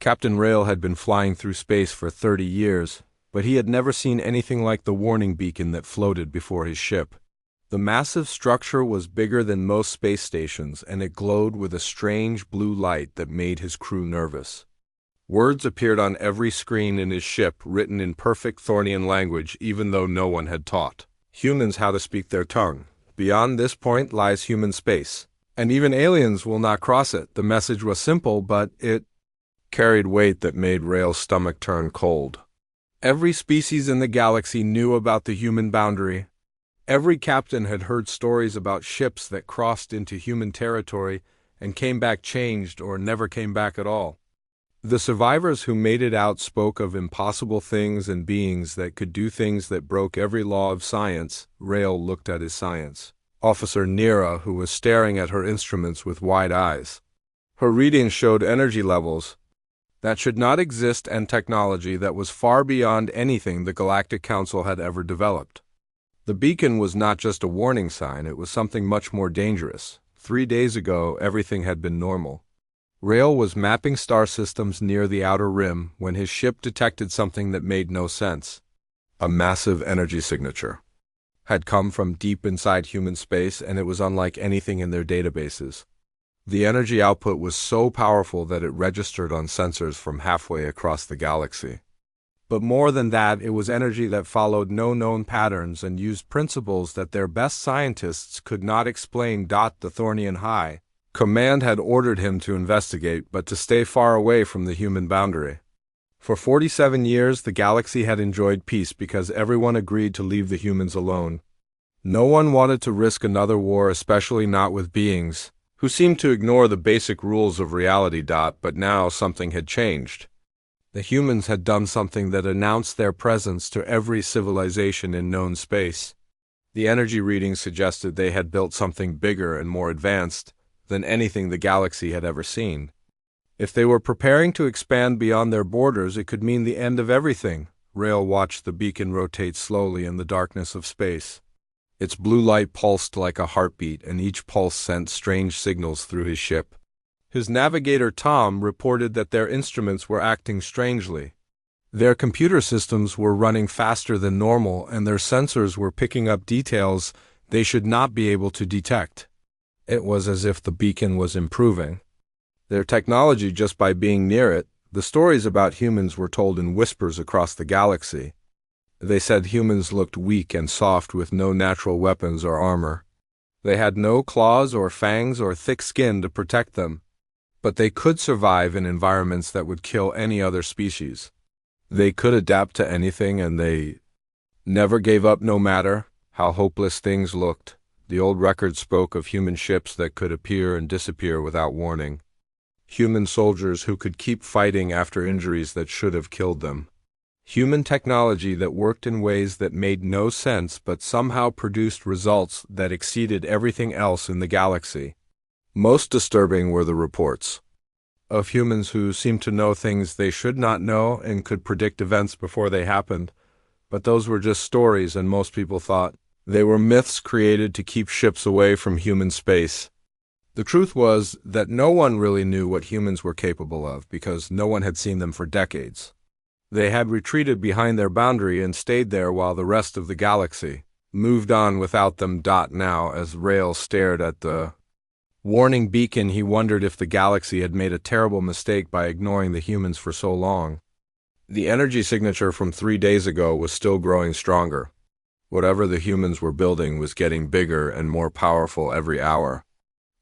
Captain Rail had been flying through space for 30 years, but he had never seen anything like the warning beacon that floated before his ship. The massive structure was bigger than most space stations, and it glowed with a strange blue light that made his crew nervous. Words appeared on every screen in his ship, written in perfect Thornian language, even though no one had taught humans how to speak their tongue. Beyond this point lies human space, and even aliens will not cross it. The message was simple, but it carried weight that made Rail's stomach turn cold. Every species in the galaxy knew about the human boundary. Every captain had heard stories about ships that crossed into human territory and came back changed or never came back at all. The survivors who made it out spoke of impossible things and beings that could do things that broke every law of science. Rail looked at his science officer Nira, who was staring at her instruments with wide eyes. Her readings showed energy levels that should not exist and technology that was far beyond anything the Galactic Council had ever developed. The beacon was not just a warning sign, it was something much more dangerous. 3 days ago, everything had been normal. Rail was mapping star systems near the outer rim when his ship detected something that made no sense. A massive energy signature had come from deep inside human space, and it was unlike anything in their databases. The energy output was so powerful that it registered on sensors from halfway across the galaxy. But more than that, it was energy that followed no known patterns and used principles that their best scientists could not explain. The Thornian High Command had ordered him to investigate, but to stay far away from the human boundary. For 47 years, the galaxy had enjoyed peace because everyone agreed to leave the humans alone. No one wanted to risk another war, especially not with beings who seemed to ignore the basic rules of reality. But now something had changed. The humans had done something that announced their presence to every civilization in known space. The energy readings suggested they had built something bigger and more advanced than anything the galaxy had ever seen. If they were preparing to expand beyond their borders, it could mean the end of everything. Rail watched the beacon rotate slowly in the darkness of space. Its blue light pulsed like a heartbeat, and each pulse sent strange signals through his ship. His navigator Tom reported that their instruments were acting strangely. Their computer systems were running faster than normal, and their sensors were picking up details they should not be able to detect. It was as if the beacon was improving their technology just by being near it. The stories about humans were told in whispers across the galaxy. They said humans looked weak and soft with no natural weapons or armor. They had no claws or fangs or thick skin to protect them, but they could survive in environments that would kill any other species. They could adapt to anything, and they never gave up no matter how hopeless things looked. The old record spoke of human ships that could appear and disappear without warning. Human soldiers who could keep fighting after injuries that should have killed them. Human technology that worked in ways that made no sense but somehow produced results that exceeded everything else in the galaxy. Most disturbing were the reports of humans who seemed to know things they should not know and could predict events before they happened. But those were just stories, and most people thought they were myths created to keep ships away from human space. The truth was that no one really knew what humans were capable of because no one had seen them for decades. They had retreated behind their boundary and stayed there while the rest of the galaxy moved on without them. Now, as Rail stared at the warning beacon, he wondered if the galaxy had made a terrible mistake by ignoring the humans for so long. The energy signature from 3 days ago was still growing stronger. Whatever the humans were building was getting bigger and more powerful every hour.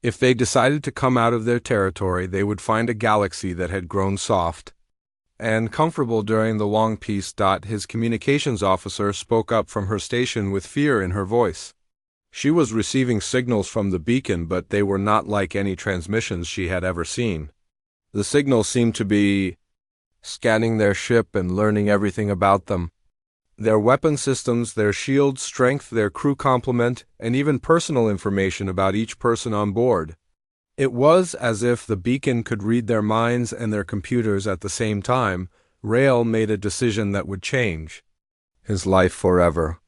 If they decided to come out of their territory, they would find a galaxy that had grown soft and comfortable during the long peace. His communications officer spoke up from her station with fear in her voice. She was receiving signals from the beacon, but they were not like any transmissions she had ever seen. The signals seemed to be scanning their ship and learning everything about them. Their weapon systems, their shield strength, their crew complement, and even personal information about each person on board. It was as if the beacon could read their minds and their computers at the same time. Rail made a decision that would change his life forever.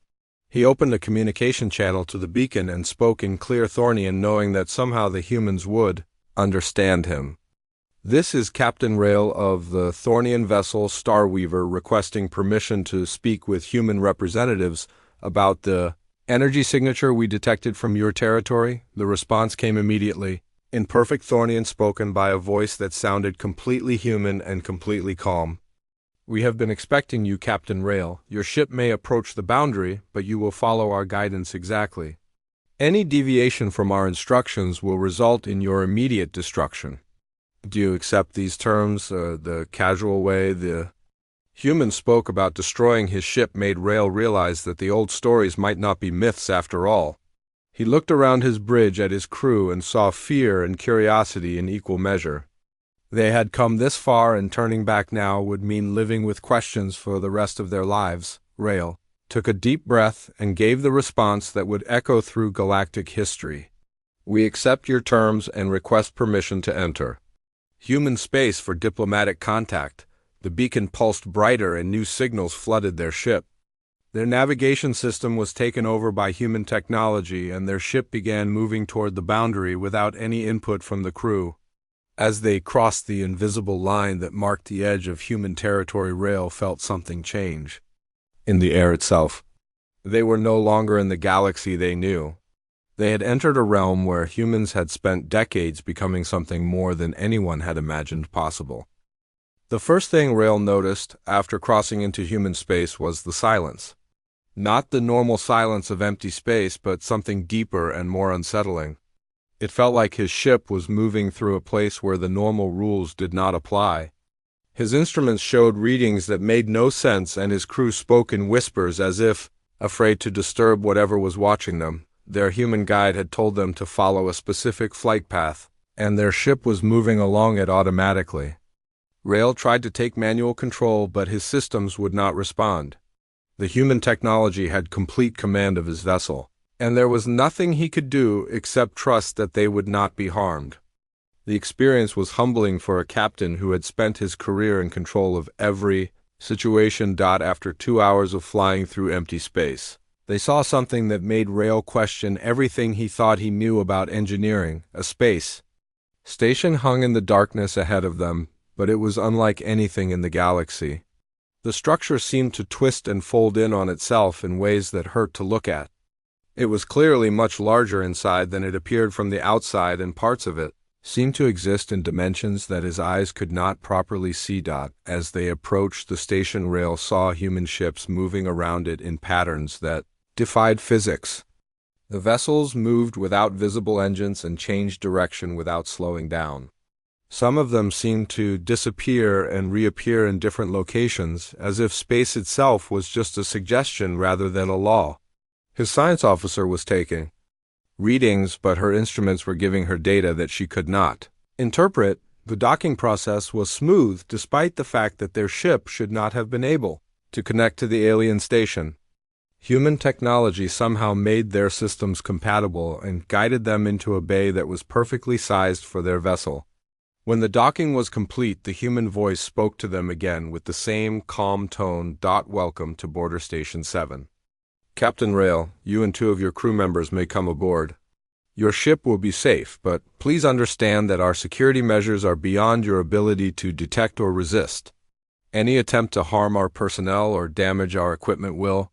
He opened a communication channel to the beacon and spoke in clear Thornian, knowing that somehow the humans would understand him. This is Captain Rail of the Thornian vessel Starweaver requesting permission to speak with human representatives about the energy signature we detected from your territory. The response came immediately, in perfect Thornian, spoken by a voice that sounded completely human and completely calm. We have been expecting you, Captain Rail. Your ship may approach the boundary, but you will follow our guidance exactly. Any deviation from our instructions will result in your immediate destruction. Do you accept these terms, the casual way the human spoke about destroying his ship made Rail realize that the old stories might not be myths after all. He looked around his bridge at his crew and saw fear and curiosity in equal measure. They had come this far, and turning back now would mean living with questions for the rest of their lives. Rail took a deep breath and gave the response that would echo through galactic history. We accept your terms and request permission to enter. Human space for diplomatic contact. The beacon pulsed brighter and new signals flooded their ship. Their navigation system was taken over by human technology, and their ship began moving toward the boundary without any input from the crew. As they crossed the invisible line that marked the edge of human territory, Rail felt something change. In the air itself. They were no longer in the galaxy they knew. They had entered a realm where humans had spent decades becoming something more than anyone had imagined possible. The first thing Rail noticed after crossing into human space was the silence. Not the normal silence of empty space, but something deeper and more unsettling. It felt like his ship was moving through a place where the normal rules did not apply. His instruments showed readings that made no sense, and his crew spoke in whispers as if afraid to disturb whatever was watching them. Their human guide had told them to follow a specific flight path, and their ship was moving along it automatically. Rail tried to take manual control, but his systems would not respond. The human technology had complete command of his vessel, and there was nothing he could do except trust that they would not be harmed. The experience was humbling for a captain who had spent his career in control of every situation. After 2 hours of flying through empty space, they saw something that made Rail question everything he thought he knew about engineering. A space station hung in the darkness ahead of them, but it was unlike anything in the galaxy. The structure seemed to twist and fold in on itself in ways that hurt to look at. It was clearly much larger inside than it appeared from the outside, and parts of it seemed to exist in dimensions that his eyes could not properly see. As they approached the station, Rail saw human ships moving around it in patterns that defied physics. The vessels moved without visible engines and changed direction without slowing down. Some of them seemed to disappear and reappear in different locations, as if space itself was just a suggestion rather than a law. His science officer was taking readings, but her instruments were giving her data that she could not interpret. The docking process was smooth, despite the fact that their ship should not have been able to connect to the alien station. Human technology somehow made their systems compatible and guided them into a bay that was perfectly sized for their vessel. When the docking was complete, the human voice spoke to them again with the same calm tone. Welcome to Border Station 7. Captain Rail, you and 2 of your crew members may come aboard. Your ship will be safe, but please understand that our security measures are beyond your ability to detect or resist. Any attempt to harm our personnel or damage our equipment will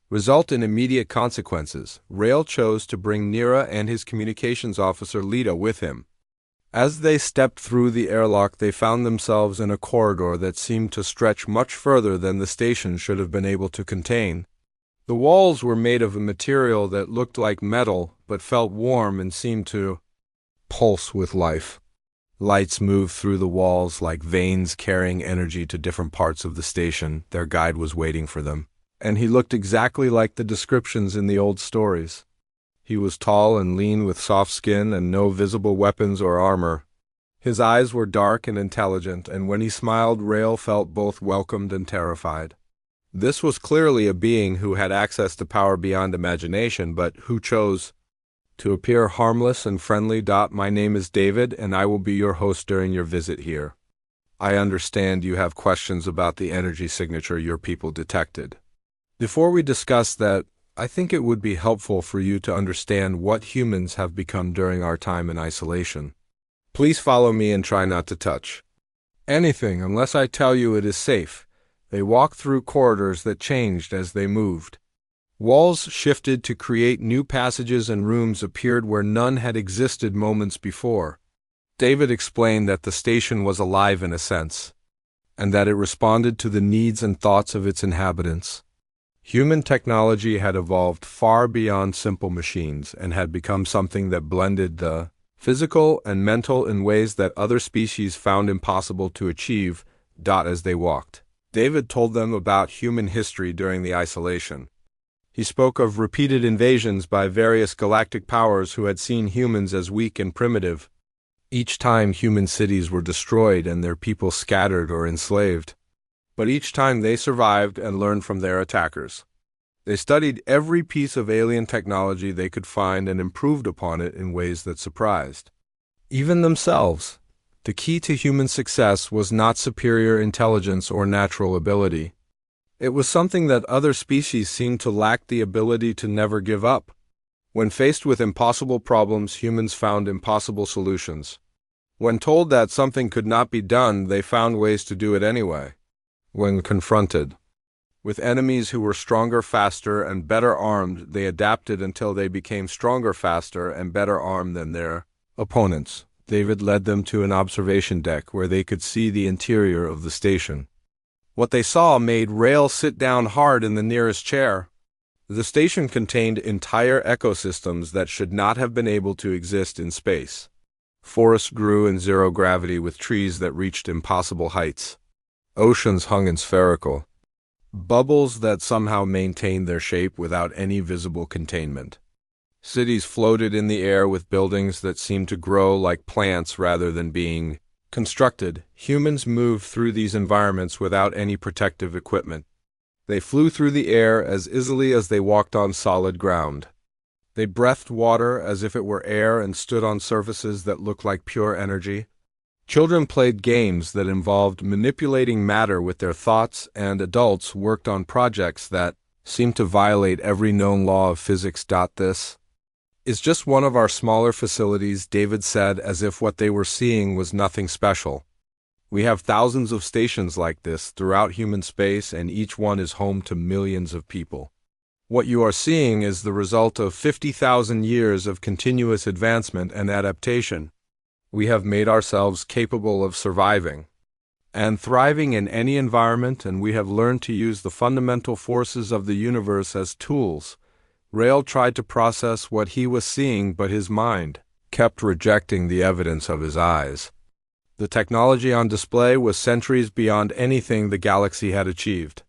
result in immediate consequences. Rail chose to bring Nira and his communications officer Lita with him. As they stepped through the airlock, they found themselves in a corridor that seemed to stretch much further than the station should have been able to contain. The walls were made of a material that looked like metal, but felt warm and seemed to pulse with life. Lights moved through the walls like veins carrying energy to different parts of the station. Their guide was waiting for them, and he looked exactly like the descriptions in the old stories. He was tall and lean with soft skin and no visible weapons or armor. His eyes were dark and intelligent, and when he smiled, Rail felt both welcomed and terrified. This was clearly a being who had access to power beyond imagination, but who chose to appear harmless and friendly. My name is David, and I will be your host during your visit here. I understand you have questions about the energy signature your people detected. Before we discuss that, I think it would be helpful for you to understand what humans have become during our time in isolation. Please follow me and try not to touch anything unless I tell you it is safe. They walked through corridors that changed as they moved. Walls shifted to create new passages and rooms appeared where none had existed moments before. David explained that the station was alive in a sense, and that it responded to the needs and thoughts of its inhabitants. Human technology had evolved far beyond simple machines and had become something that blended the physical and mental in ways that other species found impossible to achieve. As they walked, David told them about human history during the isolation. He spoke of repeated invasions by various galactic powers who had seen humans as weak and primitive. Each time human cities were destroyed and their people scattered or enslaved. But each time they survived and learned from their attackers. They studied every piece of alien technology they could find and improved upon it in ways that surprised even themselves. The key to human success was not superior intelligence or natural ability. It was something that other species seemed to lack: the ability to never give up. When faced with impossible problems, humans found impossible solutions. When told that something could not be done, they found ways to do it anyway. When confronted with enemies who were stronger, faster, and better armed, they adapted until they became stronger, faster, and better armed than their opponents. David led them to an observation deck where they could see the interior of the station. What they saw made Rail sit down hard in the nearest chair. The station contained entire ecosystems that should not have been able to exist in space. Forests grew in zero gravity with trees that reached impossible heights. Oceans hung in spherical bubbles that somehow maintained their shape without any visible containment. Cities floated in the air with buildings that seemed to grow like plants rather than being constructed. Humans moved through these environments without any protective equipment. They flew through the air as easily as they walked on solid ground. They breathed water as if it were air and stood on surfaces that looked like pure energy. Children played games that involved manipulating matter with their thoughts, and adults worked on projects that seemed to violate every known law of physics. This is just one of our smaller facilities, David said, as if what they were seeing was nothing special. We have thousands of stations like this throughout human space, and each one is home to millions of people. What you are seeing is the result of 50,000 years of continuous advancement and adaptation. We have made ourselves capable of surviving and thriving in any environment, and we have learned to use the fundamental forces of the universe as tools. Rail tried to process what he was seeing, but his mind kept rejecting the evidence of his eyes. The technology on display was centuries beyond anything the galaxy had achieved.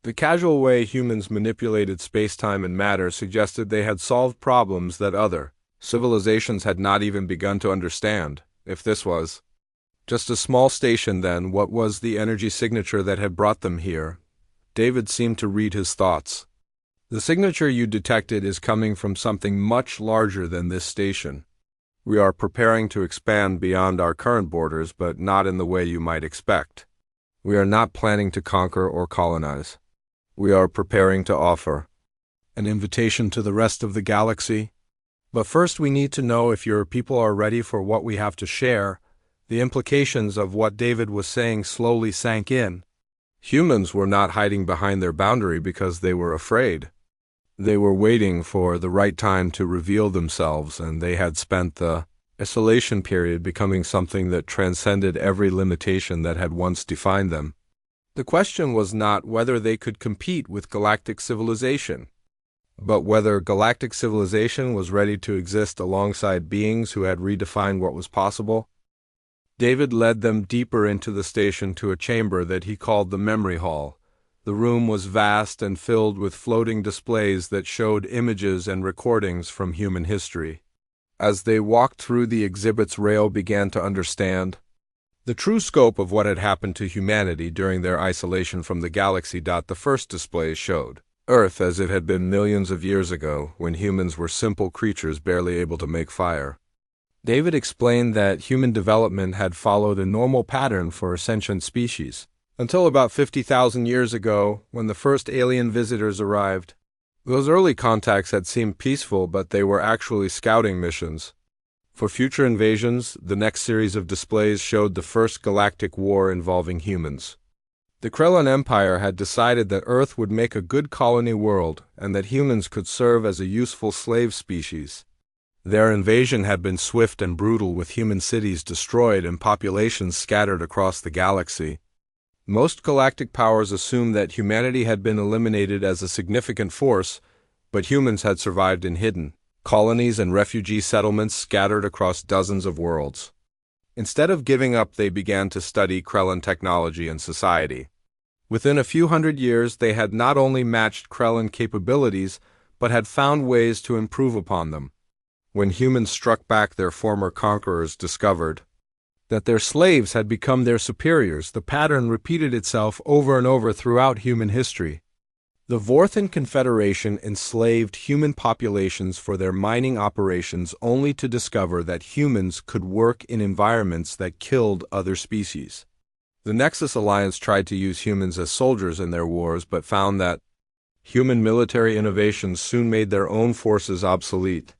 The casual way humans manipulated space-time and matter suggested they had solved problems that other civilizations had not even begun to understand. If this was just a small station, then what was the energy signature that had brought them here? David seemed to read his thoughts. The signature you detected is coming from something much larger than this station. We are preparing to expand beyond our current borders, but not in the way you might expect. We are not planning to conquer or colonize. We are preparing to offer an invitation to the rest of the galaxy. But first we need to know if your people are ready for what we have to share. The implications of what David was saying slowly sank in. Humans were not hiding behind their boundary because they were afraid. They were waiting for the right time to reveal themselves, and they had spent the isolation period becoming something that transcended every limitation that had once defined them. The question was not whether they could compete with galactic civilization, but whether galactic civilization was ready to exist alongside beings who had redefined what was possible. David led them deeper into the station to a chamber that he called the Memory Hall. The room was vast and filled with floating displays that showed images and recordings from human history. As they walked through the exhibits, Rail began to understand the true scope of what had happened to humanity during their isolation from the galaxy. The first display showed Earth as it had been millions of years ago, when humans were simple creatures barely able to make fire. David explained that human development had followed a normal pattern for sentient species, until about 50,000 years ago, when the first alien visitors arrived. Those early contacts had seemed peaceful, but they were actually scouting missions. For future invasions, the next series of displays showed the first galactic war involving humans. The Krellin Empire had decided that Earth would make a good colony world and that humans could serve as a useful slave species. Their invasion had been swift and brutal, with human cities destroyed and populations scattered across the galaxy. Most galactic powers assumed that humanity had been eliminated as a significant force, but humans had survived in hidden colonies and refugee settlements scattered across dozens of worlds. Instead of giving up, they began to study Krellin technology and society. Within a few hundred years, they had not only matched Krellin capabilities, but had found ways to improve upon them. When humans struck back, their former conquerors discovered that their slaves had become their superiors. The pattern repeated itself over and over throughout human history. The Vorthan Confederation enslaved human populations for their mining operations, only to discover that humans could work in environments that killed other species. The Nexus Alliance tried to use humans as soldiers in their wars, but found that human military innovations soon made their own forces obsolete.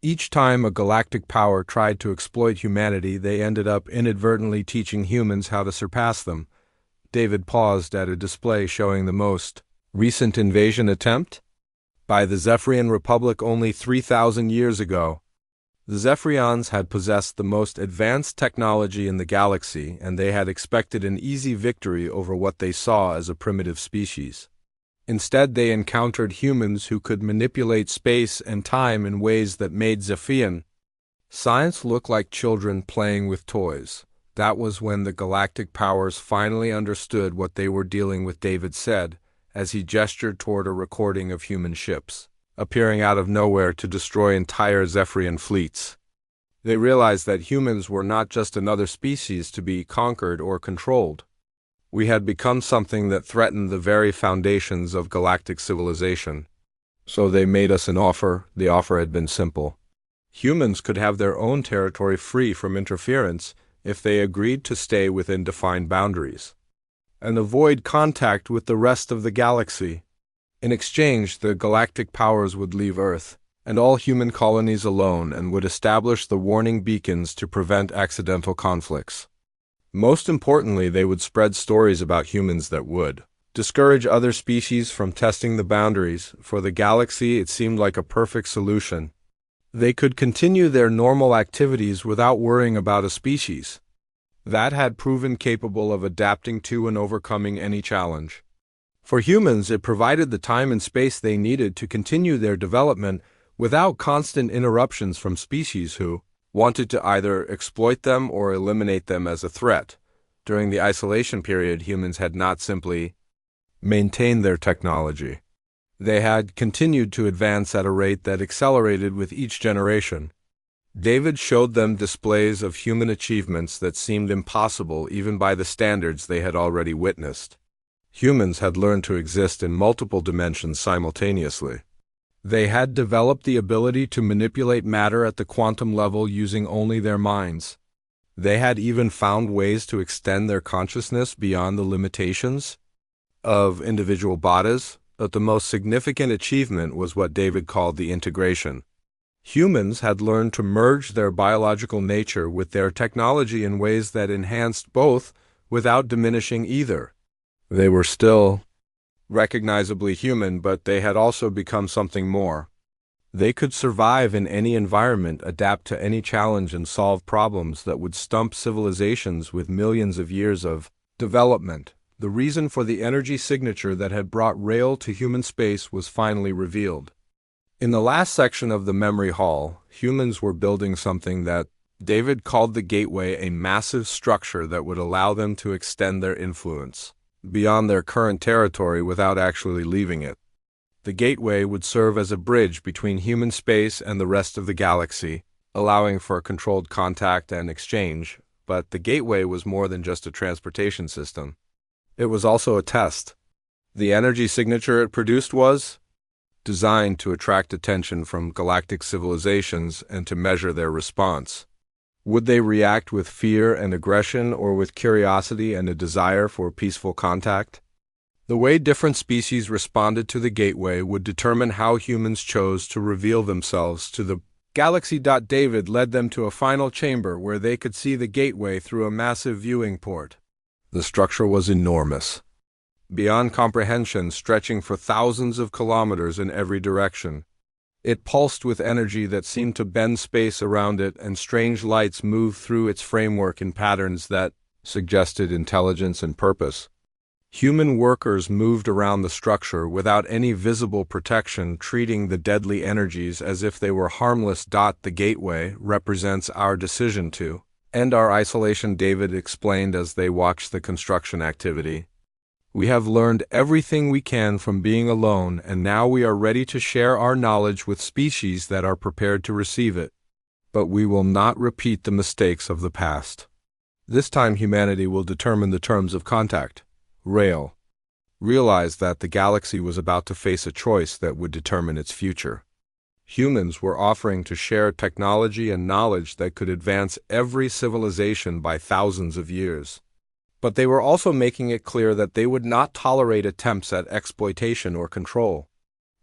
Each time a galactic power tried to exploit humanity, they ended up inadvertently teaching humans how to surpass them. David paused at a display showing the most recent invasion attempt by the Zephyrian Republic only 3,000 years ago. The Zephyrians had possessed the most advanced technology in the galaxy, and they had expected an easy victory over what they saw as a primitive species. Instead, they encountered humans who could manipulate space and time in ways that made Zephian science look like children playing with toys. That was when the galactic powers finally understood what they were dealing with, David said, as he gestured toward a recording of human ships appearing out of nowhere to destroy entire Zephyrian fleets. They realized that humans were not just another species to be conquered or controlled. We had become something that threatened the very foundations of galactic civilization. So they made us an offer. The offer had been simple. Humans could have their own territory free from interference if they agreed to stay within defined boundaries and avoid contact with the rest of the galaxy. In exchange, the galactic powers would leave Earth and all human colonies alone and would establish the warning beacons to prevent accidental conflicts. Most importantly, they would spread stories about humans that would discourage other species from testing the boundaries. For the galaxy, it seemed like a perfect solution. They could continue their normal activities without worrying about a species that had proven capable of adapting to and overcoming any challenge. For humans, it provided the time and space they needed to continue their development without constant interruptions from species who wanted to either exploit them or eliminate them as a threat. During the isolation period, humans had not simply maintained their technology. They had continued to advance at a rate that accelerated with each generation. David showed them displays of human achievements that seemed impossible even by the standards they had already witnessed. Humans had learned to exist in multiple dimensions simultaneously. They had developed the ability to manipulate matter at the quantum level using only their minds. They had even found ways to extend their consciousness beyond the limitations of individual bodies, but the most significant achievement was what David called the integration. Humans had learned to merge their biological nature with their technology in ways that enhanced both without diminishing either. They were still recognizably human, but they had also become something more. They could survive in any environment, adapt to any challenge, and solve problems that would stump civilizations with millions of years of development. The reason for the energy signature that had brought Rail to human space was finally revealed. In the last section of the memory hall, humans were building something that David called the Gateway, a massive structure that would allow them to extend their influence beyond their current territory without actually leaving it. The Gateway would serve as a bridge between human space and the rest of the galaxy, allowing for controlled contact and exchange. But the Gateway was more than just a transportation system. It was also a test. The energy signature it produced was designed to attract attention from galactic civilizations and to measure their response. Would they react with fear and aggression, or with curiosity and a desire for peaceful contact? The way different species responded to the Gateway would determine how humans chose to reveal themselves to the Galaxy. David led them to a final chamber where they could see the gateway through a massive viewing port. The structure was enormous, beyond comprehension, stretching for thousands of kilometers in every direction. It pulsed with energy that seemed to bend space around it, and strange lights moved through its framework in patterns that suggested intelligence and purpose. Human workers moved around the structure without any visible protection, treating the deadly energies as if they were harmless. The gateway represents our decision to end our isolation, David explained as they watched the construction activity. We have learned everything we can from being alone, and now we are ready to share our knowledge with species that are prepared to receive it. But we will not repeat the mistakes of the past. This time humanity will determine the terms of contact. Rail realized that the galaxy was about to face a choice that would determine its future. Humans were offering to share technology and knowledge that could advance every civilization by thousands of years. But they were also making it clear that they would not tolerate attempts at exploitation or control.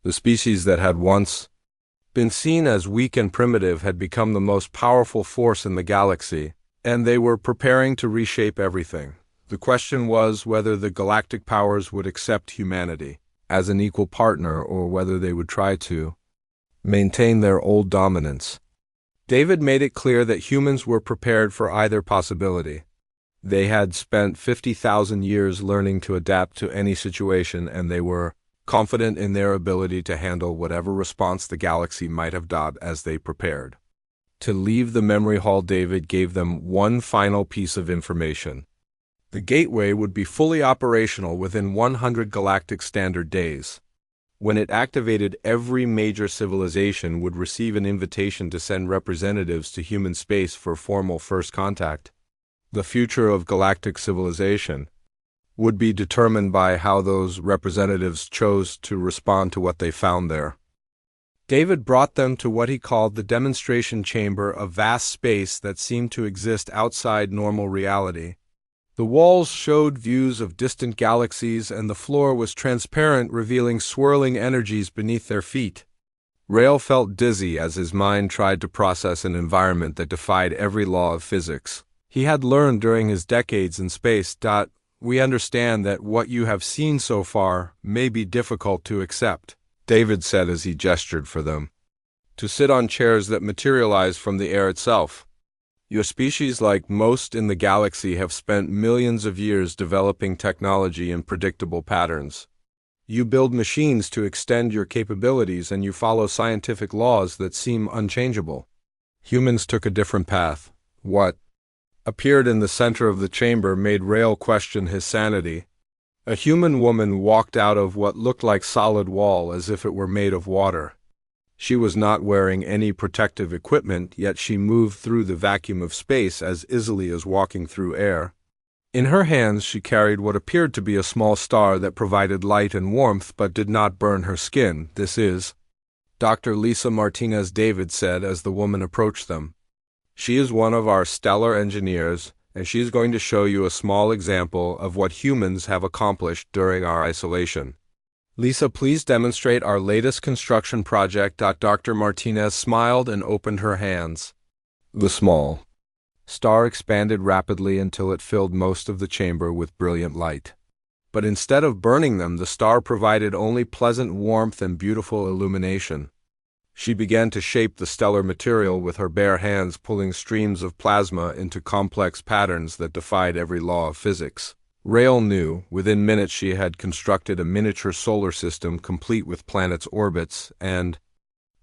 The species that had once been seen as weak and primitive had become the most powerful force in the galaxy, and they were preparing to reshape everything. The question was whether the galactic powers would accept humanity as an equal partner or whether they would try to maintain their old dominance. David made it clear that humans were prepared for either possibility. They had spent 50,000 years learning to adapt to any situation, and they were confident in their ability to handle whatever response the galaxy might have done as they prepared. To leave the memory hall, David gave them one final piece of information. The gateway would be fully operational within 100 galactic standard days. When it activated, every major civilization would receive an invitation to send representatives to human space for formal first contact. The future of galactic civilization would be determined by how those representatives chose to respond to what they found there. David brought them to what he called the demonstration chamber, a vast space that seemed to exist outside normal reality. The walls showed views of distant galaxies, and the floor was transparent, revealing swirling energies beneath their feet. Rael felt dizzy as his mind tried to process an environment that defied every law of physics. He had learned during his decades in space. We understand that what you have seen so far may be difficult to accept, David said as he gestured for them to sit on chairs that materialized from the air itself. Your species, like most in the galaxy, have spent millions of years developing technology in predictable patterns. You build machines to extend your capabilities, and you follow scientific laws that seem unchangeable. Humans took a different path. What appeared in the center of the chamber made Rael question his sanity. A human woman walked out of what looked like solid wall as if it were made of water. She was not wearing any protective equipment, yet she moved through the vacuum of space as easily as walking through air. In her hands she carried what appeared to be a small star that provided light and warmth but did not burn her skin. This is Dr. Lisa Martinez, David said as the woman approached them. She is one of our stellar engineers, and she is going to show you a small example of what humans have accomplished during our isolation. Lisa, please demonstrate our latest construction project. Dr. Martinez smiled and opened her hands. The small star expanded rapidly until it filled most of the chamber with brilliant light. But instead of burning them, the star provided only pleasant warmth and beautiful illumination. She began to shape the stellar material with her bare hands, pulling streams of plasma into complex patterns that defied every law of physics. Rael knew. Within minutes she had constructed a miniature solar system complete with planets' orbits and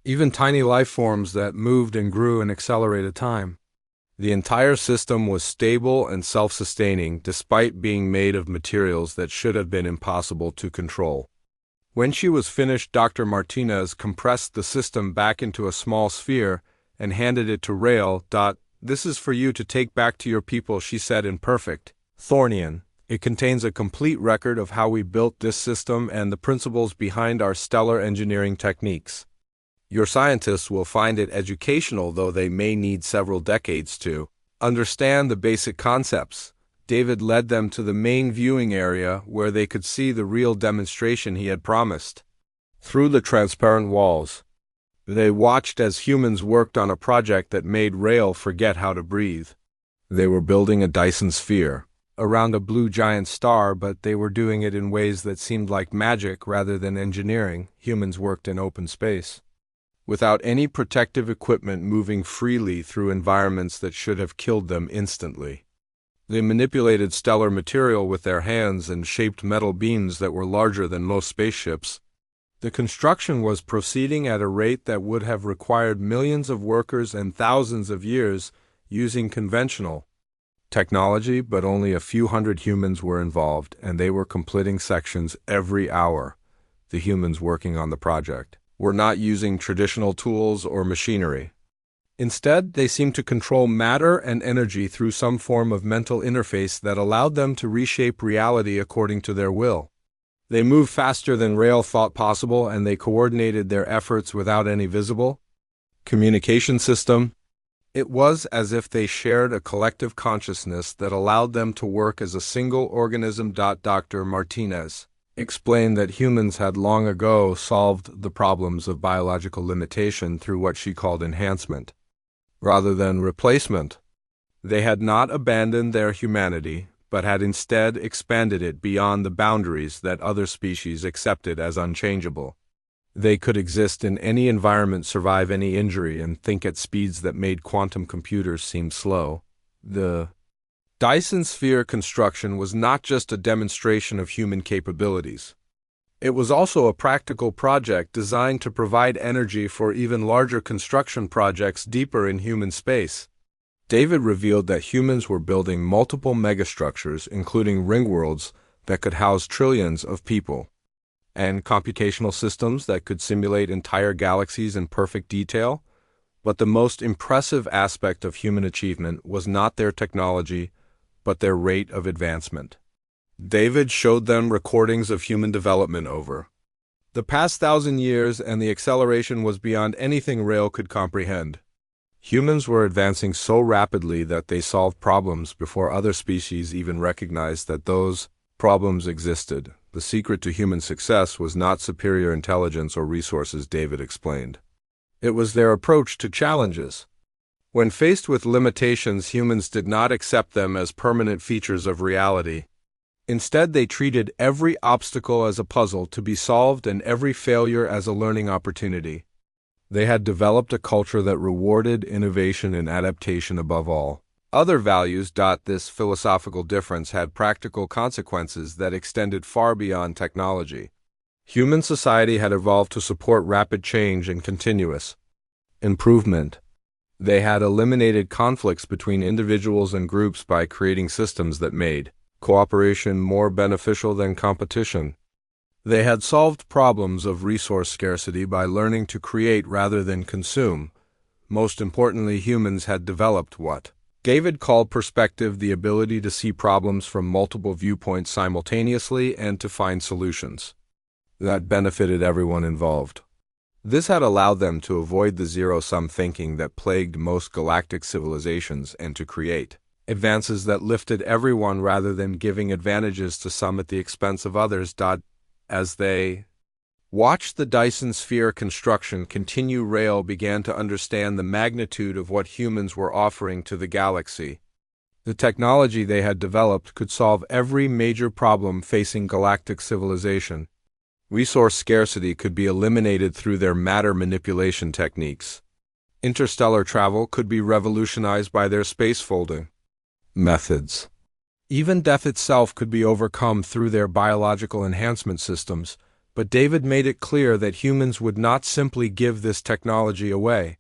even tiny life forms that moved and grew in accelerated time. The entire system was stable and self-sustaining, despite being made of materials that should have been impossible to control. When she was finished, Dr. Martinez compressed the system back into a small sphere and handed it to Rael. This is for you to take back to your people, she said in perfect Thornian. It contains a complete record of how we built this system and the principles behind our stellar engineering techniques. Your scientists will find it educational, though they may need several decades to understand the basic concepts. David led them to the main viewing area where they could see the real demonstration he had promised. Through the transparent walls, They watched as humans worked on a project that made Rael forget how to breathe. They were building a Dyson sphere around a blue giant star, but they were doing it in ways that seemed like magic rather than engineering. Humans worked in open space, without any protective equipment, moving freely through environments that should have killed them instantly. They manipulated stellar material with their hands and shaped metal beams that were larger than most spaceships. The construction was proceeding at a rate that would have required millions of workers and thousands of years using conventional technology, but only a few hundred humans were involved, and they were completing sections every hour. The humans working on the project were not using traditional tools or machinery. Instead, they seemed to control matter and energy through some form of mental interface that allowed them to reshape reality according to their will. They moved faster than Rael thought possible, and they coordinated their efforts without any visible communication system. It was as if they shared a collective consciousness that allowed them to work as a single organism. Dr. Martinez explained that humans had long ago solved the problems of biological limitation through what she called enhancement, rather than replacement. They had not abandoned their humanity, but had instead expanded it beyond the boundaries that other species accepted as unchangeable. They could exist in any environment, survive any injury, and think at speeds that made quantum computers seem slow. The Dyson sphere construction was not just a demonstration of human capabilities. It was also a practical project designed to provide energy for even larger construction projects deeper in human space. David revealed that humans were building multiple megastructures, including ringworlds that could house trillions of people, and computational systems that could simulate entire galaxies in perfect detail. But the most impressive aspect of human achievement was not their technology, but their rate of advancement. David showed them recordings of human development over the past 1,000 years, and the acceleration was beyond anything Rael could comprehend. Humans were advancing so rapidly that they solved problems before other species even recognized that those problems existed. The secret to human success was not superior intelligence or resources, David explained. It was their approach to challenges. When faced with limitations, humans did not accept them as permanent features of reality. Instead, they treated every obstacle as a puzzle to be solved and every failure as a learning opportunity. They had developed a culture that rewarded innovation and adaptation above all other values. This philosophical difference had practical consequences that extended far beyond technology. Human society had evolved to support rapid change and continuous improvement. They had eliminated conflicts between individuals and groups by creating systems that made cooperation more beneficial than competition. They had solved problems of resource scarcity by learning to create rather than consume. Most importantly, humans had developed what David called perspective, the ability to see problems from multiple viewpoints simultaneously and to find solutions that benefited everyone involved. This had allowed them to avoid the zero-sum thinking that plagued most galactic civilizations and to create advances that lifted everyone rather than giving advantages to some at the expense of others. As they watched the Dyson sphere construction continue, Rael began to understand the magnitude of what humans were offering to the galaxy. The technology they had developed could solve every major problem facing galactic civilization. Resource scarcity could be eliminated through their matter manipulation techniques. Interstellar travel could be revolutionized by their space folding methods. Even death itself could be overcome through their biological enhancement systems, but David made it clear that humans would not simply give this technology away.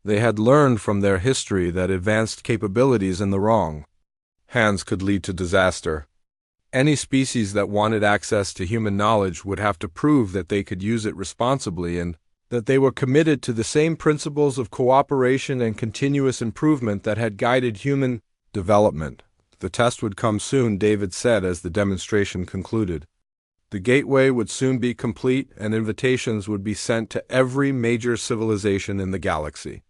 They had learned from their history that advanced capabilities in the wrong hands could lead to disaster. Any species that wanted access to human knowledge would have to prove that they could use it responsibly and that they were committed to the same principles of cooperation and continuous improvement that had guided human development. The test would come soon, David said as the demonstration concluded. The gateway would soon be complete, and invitations would be sent to every major civilization in the galaxy.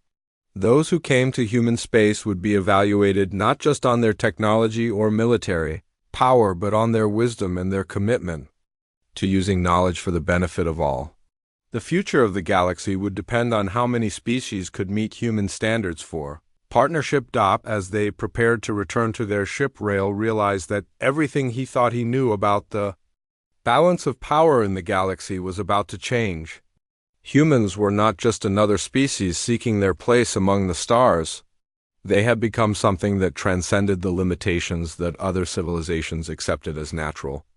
Those who came to human space would be evaluated not just on their technology or military power, but on their wisdom and their commitment to using knowledge for the benefit of all. The future of the galaxy would depend on how many species could meet human standards for. Partnership DOP, as they prepared to return to their ship, Rail realized that everything he thought he knew about the balance of power in the galaxy was about to change. Humans were not just another species seeking their place among the stars. They had become something that transcended the limitations that other civilizations accepted as natural.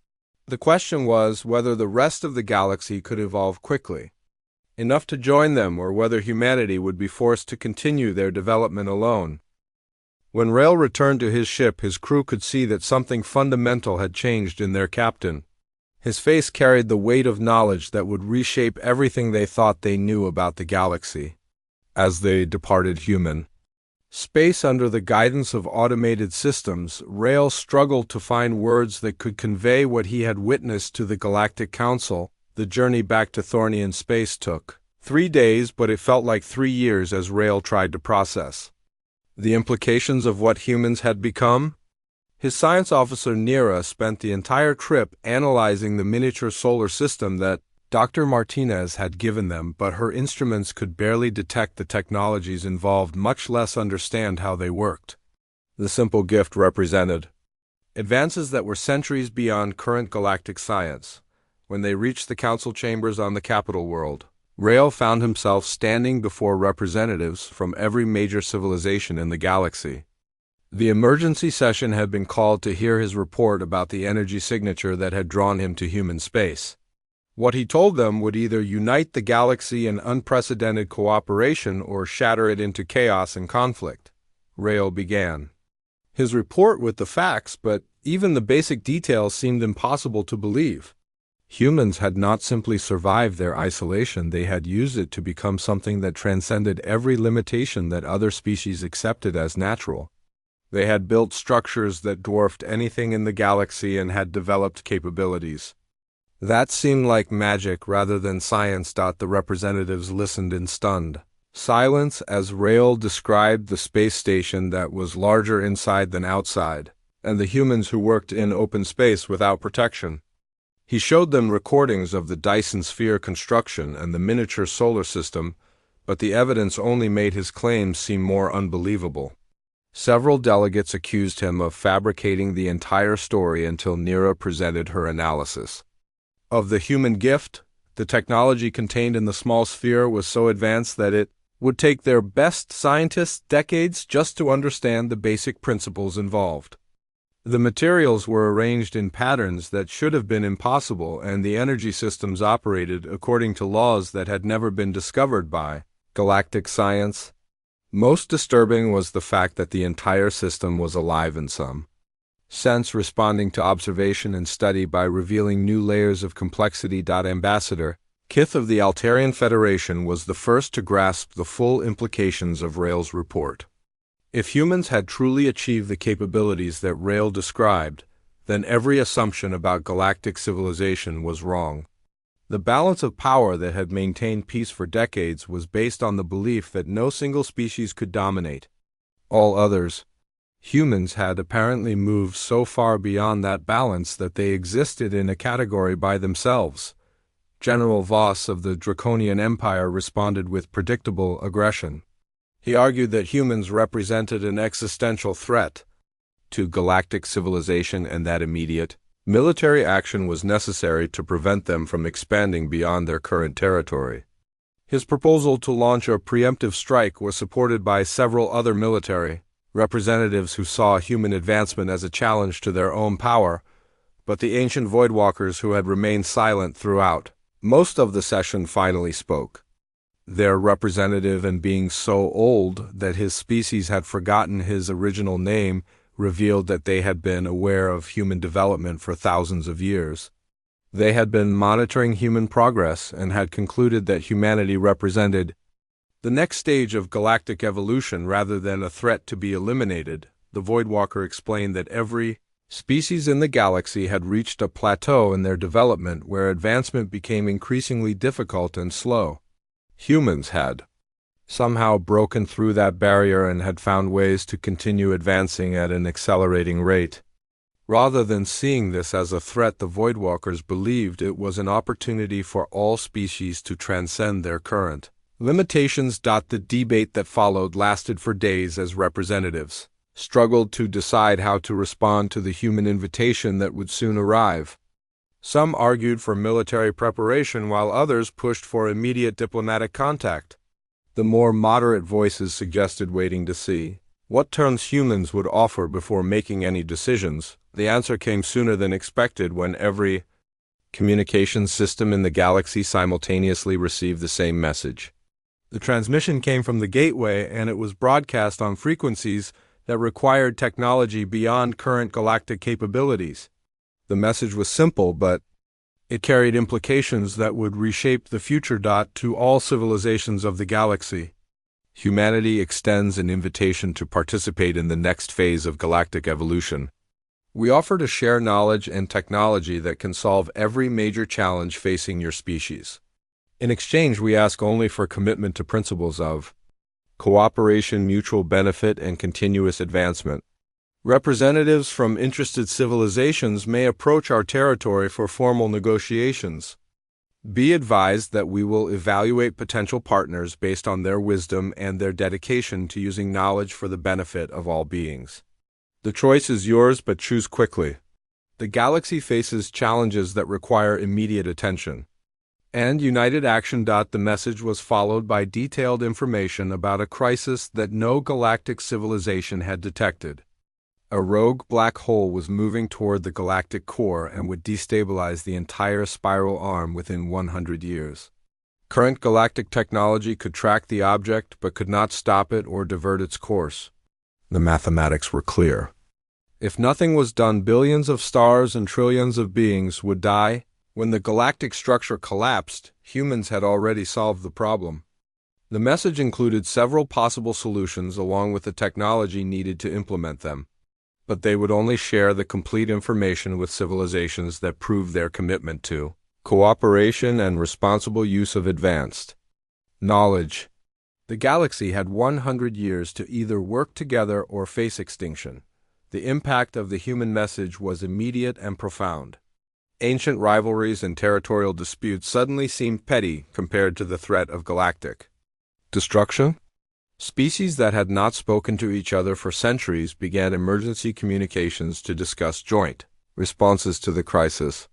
The question was whether the rest of the galaxy could evolve quickly, enough to join them, or whether humanity would be forced to continue their development alone. When Rail returned to his ship, his crew could see that something fundamental had changed in their captain. His face carried the weight of knowledge that would reshape everything they thought they knew about the galaxy. As they departed human space under the guidance of automated systems, Rail struggled to find words that could convey what he had witnessed to the Galactic Council. The journey back to Thornian space took 3 days, but it felt like 3 years as Rail tried to process the implications of what humans had become. His science officer Nira spent the entire trip analyzing the miniature solar system that Dr. Martinez had given them, but her instruments could barely detect the technologies involved, much less understand how they worked. The simple gift represented advances that were centuries beyond current galactic science. When they reached the council chambers on the capital world, Rail found himself standing before representatives from every major civilization in the galaxy. The emergency session had been called to hear his report about the energy signature that had drawn him to human space. What he told them would either unite the galaxy in unprecedented cooperation or shatter it into chaos and conflict. Rail began his report with the facts, but even the basic details seemed impossible to believe. Humans had not simply survived their isolation, they had used it to become something that transcended every limitation that other species accepted as natural. They had built structures that dwarfed anything in the galaxy and had developed capabilities that seemed like magic rather than science. The representatives listened in stunned silence as Rail described the space station that was larger inside than outside, and the humans who worked in open space without protection. He showed them recordings of the Dyson sphere construction and the miniature solar system, but the evidence only made his claims seem more unbelievable. Several delegates accused him of fabricating the entire story until Nira presented her analysis of the human gift. The technology contained in the small sphere was so advanced that it would take their best scientists decades just to understand the basic principles involved. The materials were arranged in patterns that should have been impossible, and the energy systems operated according to laws that had never been discovered by galactic science. Most disturbing was the fact that the entire system was alive in some sense, responding to observation and study by revealing new layers of complexity. Ambassador Kith of the Altarian Federation was the first to grasp the full implications of Rail's report. If humans had truly achieved the capabilities that Rail described, then every assumption about galactic civilization was wrong. The balance of power that had maintained peace for decades was based on the belief that no single species could dominate all others. Humans had apparently moved so far beyond that balance that they existed in a category by themselves. General Voss of the Draconian Empire responded with predictable aggression. He argued that humans represented an existential threat to galactic civilization and that immediate military action was necessary to prevent them from expanding beyond their current territory. His proposal to launch a preemptive strike was supported by several other military representatives who saw human advancement as a challenge to their own power, but the ancient Voidwalkers, who had remained silent throughout most of the session, finally spoke. Their representative, and being so old that his species had forgotten his original name, revealed that they had been aware of human development for thousands of years. They had been monitoring human progress and had concluded that humanity represented the next stage of galactic evolution rather than a threat to be eliminated. The Voidwalker explained that every species in the galaxy had reached a plateau in their development where advancement became increasingly difficult and slow. Humans had somehow broken through that barrier and had found ways to continue advancing at an accelerating rate. Rather than seeing this as a threat, the Voidwalkers believed it was an opportunity for all species to transcend their current limitations. The debate that followed lasted for days as representatives struggled to decide how to respond to the human invitation that would soon arrive. Some argued for military preparation while others pushed for immediate diplomatic contact. The more moderate voices suggested waiting to see what terms humans would offer before making any decisions. The answer came sooner than expected when every communications system in the galaxy simultaneously received the same message. The transmission came from the gateway, and it was broadcast on frequencies that required technology beyond current galactic capabilities. The message was simple, but it carried implications that would reshape the future. To all civilizations of the galaxy, humanity extends an invitation to participate in the next phase of galactic evolution. We offer to share knowledge and technology that can solve every major challenge facing your species. In exchange, we ask only for commitment to principles of cooperation, mutual benefit, and continuous advancement. Representatives from interested civilizations may approach our territory for formal negotiations. Be advised that we will evaluate potential partners based on their wisdom and their dedication to using knowledge for the benefit of all beings. The choice is yours, but choose quickly. The galaxy faces challenges that require immediate attention and united action. The message was followed by detailed information about a crisis that no galactic civilization had detected. A rogue black hole was moving toward the galactic core and would destabilize the entire spiral arm within 100 years. Current galactic technology could track the object but could not stop it or divert its course. The mathematics were clear. If nothing was done, billions of stars and trillions of beings would die. When the galactic structure collapsed, humans had already solved the problem. The message included several possible solutions along with the technology needed to implement them, but they would only share the complete information with civilizations that proved their commitment to cooperation and responsible use of advanced knowledge. The galaxy had 100 years to either work together or face extinction. The impact of the human message was immediate and profound. Ancient rivalries and territorial disputes suddenly seemed petty compared to the threat of galactic destruction. Species that had not spoken to each other for centuries began emergency communications to discuss joint responses to the crisis.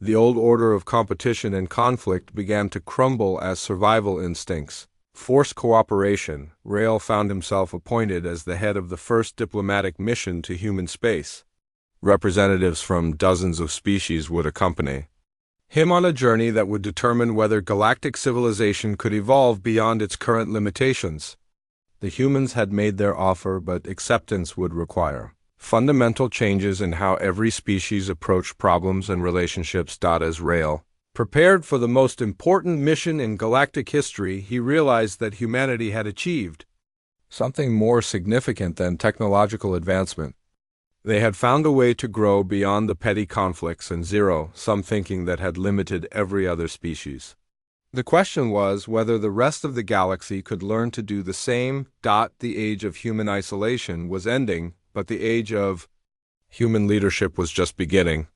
The old order of competition and conflict began to crumble as survival instincts forced cooperation. Rael found himself appointed as the head of the first diplomatic mission to human space. Representatives from dozens of species would accompany him on a journey that would determine whether galactic civilization could evolve beyond its current limitations. The humans had made their offer, but acceptance would require fundamental changes in how every species approached problems and relationships. As Rael prepared for the most important mission in galactic history, he realized that humanity had achieved something more significant than technological advancement. They had found a way to grow beyond the petty conflicts and zero-sum thinking that had limited every other species. The question was whether the rest of the galaxy could learn to do the same. The age of human isolation was ending, but the age of human leadership was just beginning.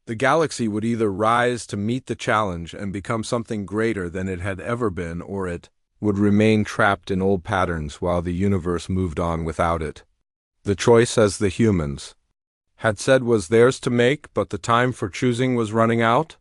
The galaxy would either rise to meet the challenge and become something greater than it had ever been, or it would remain trapped in old patterns while the universe moved on without it. The choice, as the humans had said, was theirs to make, but the time for choosing was running out.